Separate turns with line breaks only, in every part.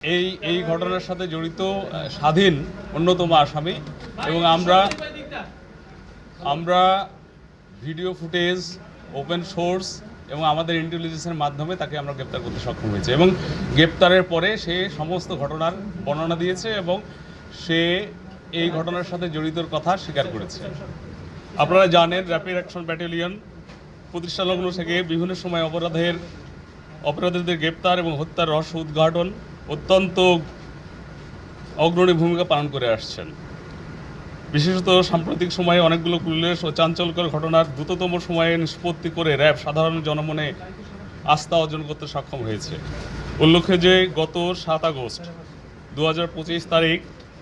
এই ঘটনার সাথে জড়িত স্বাধীন অন্যতম আসামি এবং আমরা ভিডিও ফুটেজ ওপেন সোর্স এবং আমাদের ইন্টেলিজেন্সের মাধ্যমে তাকে আমরা গ্রেপ্তার করতে সক্ষম হয়েছে এবং গ্রেপ্তারের পরে সে সমস্ত ঘটনার বর্ণনা দিয়েছে এবং সে এই ঘটনার সাথে জড়িতর কথা স্বীকার করেছে। আপনারা জানেন র্যাপিড অ্যাকশন ব্যাটালিয়ন প্রতিষ্ঠা লগ্ন থেকে বিভিন্ন সময় অপরাধীদের গ্রেপ্তার এবং হত্যার রহস্য উদ্ঘাটন অত্যন্ত অগ্রণী ভূমিকা পালন করে আসছেন। বিশেষত সাম্প্রতিক সময়ে অনেকগুলো উল্লেখ ও চাঞ্চল্যকর ঘটনার দ্রুততম সময়ে নিষ্পত্তি করে র্যাব সাধারণ জনমনে আস্থা অর্জন করতে সক্ষম হয়েছে। উল্লেখ্য যে গত 7 আগস্ট 2025 তারিখ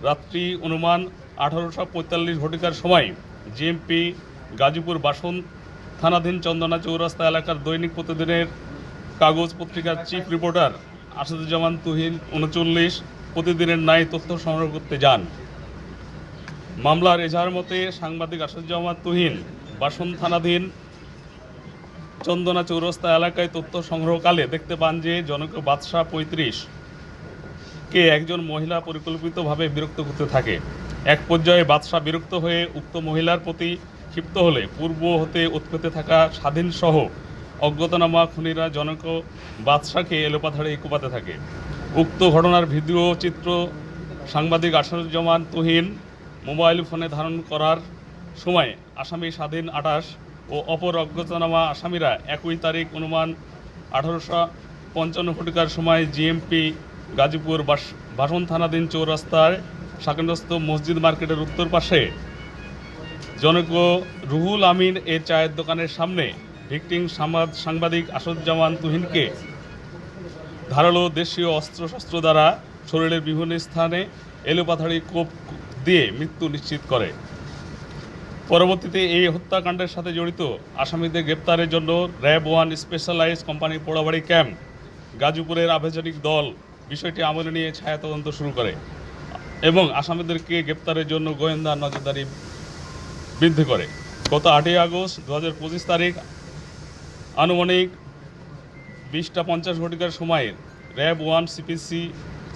রাত্রি অনুমান 18:45 ঘটিকার সময় জিএমপি গাজীপুর বাসন থানাধীন চন্দনা চৌরাস্তা এলাকার দৈনিক প্রতিদিনের কাগজ পত্রিকার চিফ রিপোর্টার আসাদুজ্জামান তুহিন 39 প্রতিদিনের ন্যায় তথ্য সংগ্রহ করতে যান। মামলার এজাহার মতে সাংবাদিক আসাদুজ্জামান তুহিন বাসন থানাধীন চন্দনা চৌরাস্তা এলাকায় তথ্য সংগ্রহকালে দেখতে পান যে জনক বাদশাহ 35 কে একজন মহিলা পরিকল্পিতভাবে বিরক্ত করতে থাকে। এক পর্যায়ে বাদশাহ বিরক্ত হয়ে উক্ত মহিলার প্রতি ক্ষিপ্ত হলে পূর্ব হতে উৎপেতে থাকা স্বাধীন সহ অজ্ঞাতনামা খুনিরা জনক বাদশাহকে এলোপাথাড়ে কোপাতে থাকে। উক্ত ঘটনার ভিডিও চিত্র সাংবাদিক আসাদুজ্জামান তুহিন মোবাইল ফোনে ধারণ করার সময় আসামি স্বাধীন 28 ও অপর অজ্ঞাতনামা আসামিরা একই তারিখ অনুমান 18:55 ঘটিকার সময় জিএমপি গাজীপুর বাসন থানাধীন চৌরাস্তার শাকেন্দ্রস্থ মসজিদ মার্কেটের উত্তর পাশে জনক রুহুল আমিন এর চায়ের দোকানের সামনে ভিকটিম সাংবাদিক আসাদুজ্জামান তুহিনকে ধারালো দেশীয় অস্ত্রশস্ত্র দ্বারা শরীরের বিভিন্ন স্থানে এলোপাথাড়ি কোপ দিয়ে মৃত্যু নিশ্চিত করে। পরবর্তীতে এই হত্যাকাণ্ডের সাথে জড়িত আসামিদের গ্রেপ্তারের জন্য RAB 1 specialized company Porabari camp গাজীপুরের আভিযানিক দল বিষয়টি আমলে নিয়ে ছায়া তদন্ত শুরু করে এবং আসামিদেরকে গ্রেপ্তারের জন্য গোয়েন্দা নজরদারি বৃদ্ধি করে। গত 8 আগস্ট 2025 তারিখ আনুমানিক 20:50 ঘটিকার সময়ে র্যাব 1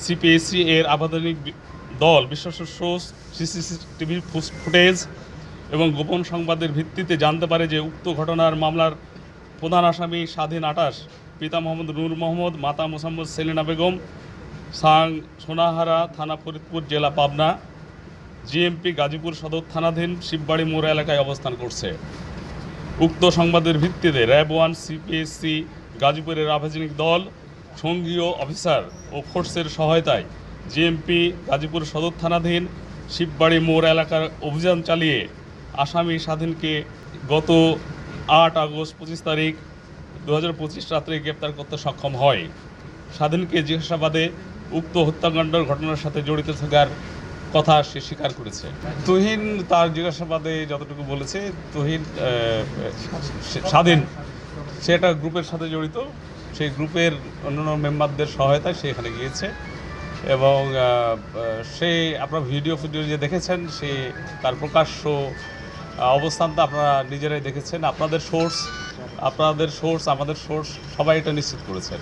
সিপিএসি এর আভিযানিক দল বিশ্বস্ত সোর্স সিসিটিভি ফুটেজ এবং গোপন সংবাদের ভিত্তিতে জানতে পারে যে উক্ত ঘটনার মামলার প্রধান আসামি স্বাধীন 28 পিতা মোহাম্মদ নূর মোহাম্মদ মাতা মোসাম্মদ সেলিনা বেগম সোনাহারা থানা ফরিদপুর জেলা পাবনা জিএমপি গাজীপুর সদর থানাধীন শিববাড়ি মোড় এলাকায় অবস্থান করছে। উক্ত সংবাদের ভিত্তিতে র্যাব 1 সিপিএসসি গাজীপুরের আভিযানিক দল সঙ্গীয় অফিসার ও ফোর্সের সহায়তায় জিএমপি গাজীপুর সদর থানাধীন শিববাড়ি মোড় এলাকার অভিযান চালিয়ে আসামি স্বাধীনকে গত 8 আগস্ট 25 তারিখ 2025 রাত্রে গ্রেপ্তার করতে সক্ষম হয়। স্বাধীনকে জিজ্ঞাসাবাদে উক্ত হত্যাকাণ্ডের ঘটনার সাথে জড়িত থাকার কথা সে স্বীকার করেছে। তুহিন তার জিজ্ঞাসাবাদে যতটুকু বলেছে স্বাধীন সে একটা গ্রুপের সাথে জড়িত, সেই গ্রুপের অন্যান্য মেম্বারদের সহায়তায় সে এখানে গিয়েছে এবং সে আপনারা ভিডিও যে দেখেছেন সে তার প্রকাশ্য অবস্থানটা আপনারা নিজেরাই দেখেছেন। আপনাদের সোর্স আমাদের সোর্স সবাই এটা নিশ্চিত করেছেন।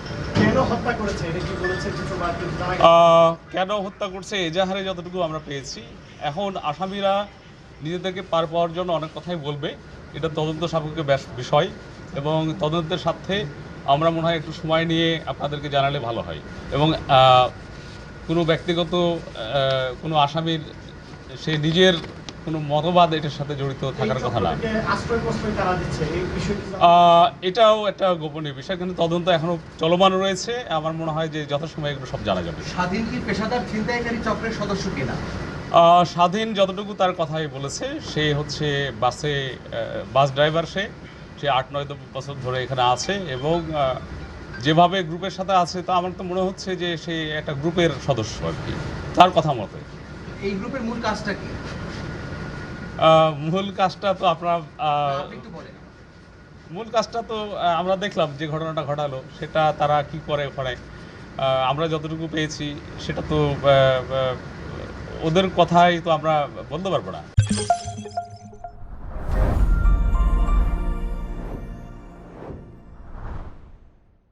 কেন হত্যা করছে এজাহারে যতটুকু আমরা পেয়েছি, এখন আসামিরা নিজেদেরকে পার পাওয়ার জন্য অনেক কথাই বলবে, এটা তদন্ত সাপেক্ষ বিষয় এবং তদন্তের সাথে আমরা মনে হয় একটু সময় নিয়ে আপনাদেরকে জানালে ভালো হয় এবং কোনো ব্যক্তিগত কোনো আসামির সে নিজের কোনো মতবাদ এটার সাথে জড়িত থাকার কথা না। এটাও একটা গোপনীয় বিষয়, কিন্তু তদন্ত এখনো চলমান রয়েছে। আমার মনে হয় যে যথাসময়ে এগুলো সব জানা যাবে।
স্বাধীন কি পেশাদার ছিনতাইকারী চক্রের সদস্য কিনা?
স্বাধীন যতটুকু তার কথাই বলেছে, সে হচ্ছে বাস ড্রাইভার। সে 8-9 বছর ধরে এখানে আছে এবং যেভাবে গ্রুপের সাথে আছে তা আমার তো মনে হচ্ছে যে সে একটা গ্রুপের সদস্য আর কি, তার কথা মতে।
এই গ্রুপের মূল কাজটা কি?
মূল কাজটা তো আমরা দেখলাম যে ঘটনাটা ঘটালো, সেটা তারা কি করে ওখানে আমরা যতটুকু পেয়েছি সেটা তো ওদের কথাই তো আমরা বলতে পারবো না।